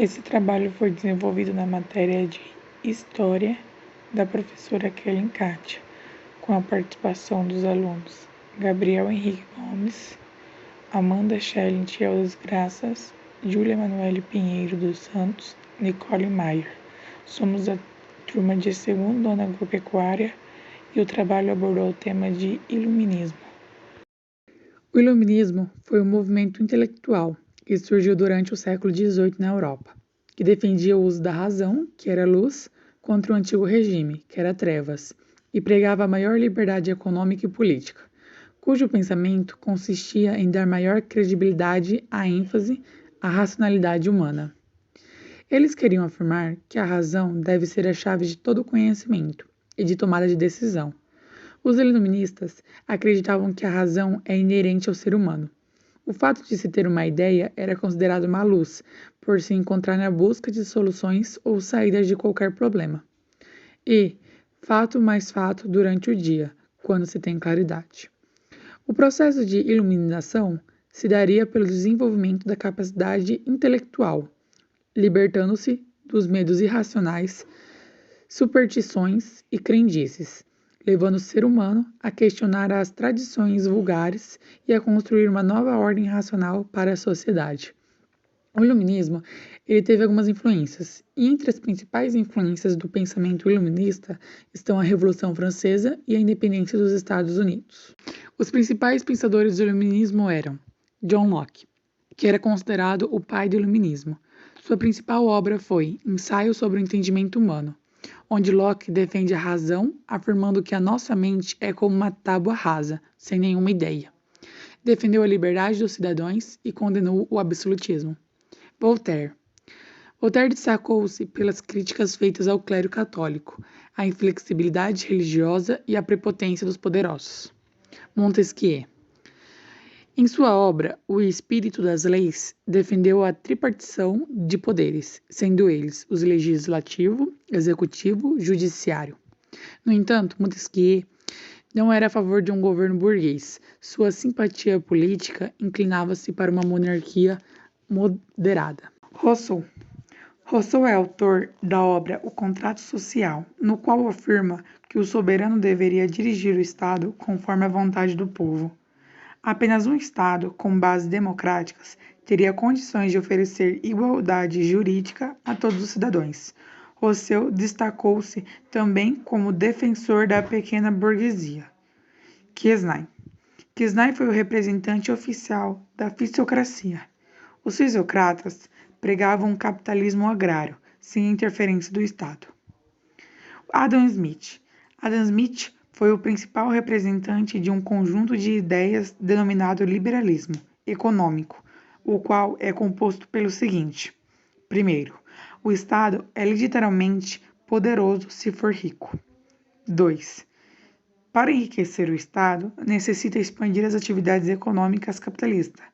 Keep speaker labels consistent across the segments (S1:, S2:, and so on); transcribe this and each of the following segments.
S1: Esse trabalho foi desenvolvido na matéria de História da professora Kellen Kátia, com a participação dos alunos Gabriel Henrique Gomes, Amanda Schellen Tiel Graças, Júlia Emanuele Pinheiro dos Santos, Nicole Maier. Somos a turma de segundo ano agropecuária e o trabalho abordou o tema de iluminismo. O iluminismo foi um movimento intelectual que surgiu durante o século XVIII na Europa, que defendia o uso da razão, que era luz, contra o antigo regime, que era trevas, e pregava a maior liberdade econômica e política, cujo pensamento consistia em dar maior credibilidade à ênfase à racionalidade humana. Eles queriam afirmar que a razão deve ser a chave de todo conhecimento e de tomada de decisão. Os iluministas acreditavam que a razão é inerente ao ser humano. O fato de se ter uma ideia era considerado uma luz, por se encontrar na busca de soluções ou saídas de qualquer problema. E, fato mais fato durante o dia, quando se tem claridade. O processo de iluminação se daria pelo desenvolvimento da capacidade intelectual, libertando-se dos medos irracionais, superstições e crendices, levando o ser humano a questionar as tradições vulgares e a construir uma nova ordem racional para a sociedade. O iluminismo ele teve algumas influências, e entre as principais influências do pensamento iluminista estão a Revolução Francesa e a independência dos Estados Unidos. Os principais pensadores do iluminismo eram John Locke, que era considerado o pai do iluminismo. Sua principal obra foi Ensaio sobre o Entendimento Humano, onde Locke defende a razão, afirmando que a nossa mente é como uma tábua rasa, sem nenhuma ideia. Defendeu a liberdade dos cidadãos e condenou o absolutismo. Voltaire destacou-se pelas críticas feitas ao clero católico, à inflexibilidade religiosa e à prepotência dos poderosos. Montesquieu. Em sua obra, O Espírito das Leis, defendeu a tripartição de poderes, sendo eles os legislativo, executivo e judiciário. No entanto, Montesquieu não era a favor de um governo burguês. Sua simpatia política inclinava-se para uma monarquia moderada. Rousseau é autor da obra O Contrato Social, no qual afirma que o soberano deveria dirigir o Estado conforme a vontade do povo. Apenas um Estado com bases democráticas teria condições de oferecer igualdade jurídica a todos os cidadãos. Rousseau destacou-se também como defensor da pequena burguesia. Quesnay foi o representante oficial da fisiocracia. Os fisiocratas pregavam um capitalismo agrário, sem interferência do Estado. Adam Smith foi o principal representante de um conjunto de ideias denominado liberalismo econômico, o qual é composto pelo seguinte: primeiro, o Estado é literalmente poderoso se for rico. 2. Para enriquecer o Estado, necessita expandir as atividades econômicas capitalistas.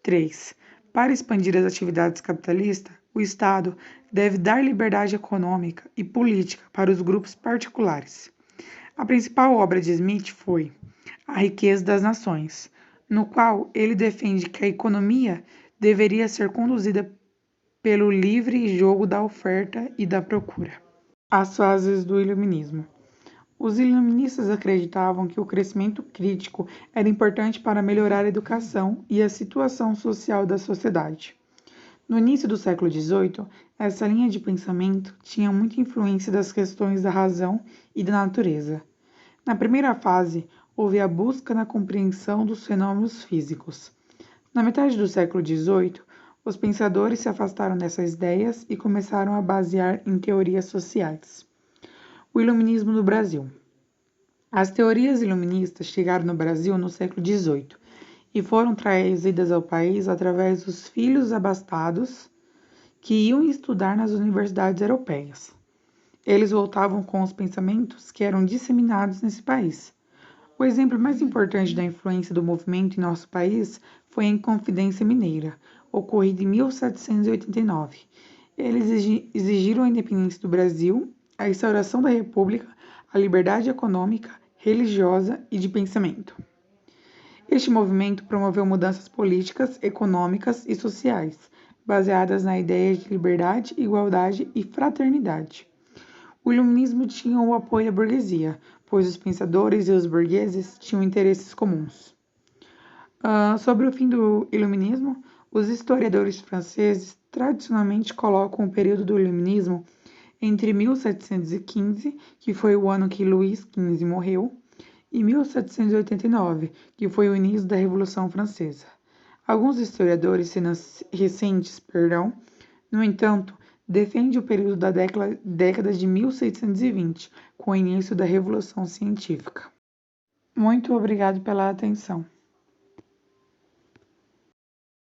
S1: 3. Para expandir as atividades capitalistas, o Estado deve dar liberdade econômica e política para os grupos particulares. A principal obra de Smith foi A Riqueza das Nações, no qual ele defende que a economia deveria ser conduzida pelo livre jogo da oferta e da procura. As fases do iluminismo. Os iluministas acreditavam que o crescimento crítico era importante para melhorar a educação e a situação social da sociedade. No início do século XVIII, essa linha de pensamento tinha muita influência das questões da razão e da natureza. Na primeira fase, houve a busca na compreensão dos fenômenos físicos. Na metade do século XVIII, os pensadores se afastaram dessas ideias e começaram a basear em teorias sociais. O iluminismo no Brasil. As teorias iluministas chegaram no Brasil no século XVIII e foram trazidas ao país através dos filhos abastados que iam estudar nas universidades europeias. Eles voltavam com os pensamentos que eram disseminados nesse país. O exemplo mais importante da influência do movimento em nosso país foi a Inconfidência Mineira, ocorrida em 1789. Eles exigiram a independência do Brasil, a instauração da República, a liberdade econômica, religiosa e de pensamento. Este movimento promoveu mudanças políticas, econômicas e sociais, baseadas na ideia de liberdade, igualdade e fraternidade. O iluminismo tinha o apoio da burguesia, pois os pensadores e os burgueses tinham interesses comuns. Sobre o fim do iluminismo, os historiadores franceses tradicionalmente colocam o período do iluminismo entre 1715, que foi o ano que Luís XV morreu, e 1789, que foi o início da Revolução Francesa. Alguns historiadores recentes, no entanto, defendem o período da década de 1620, com o início da Revolução Científica. Muito obrigado pela atenção.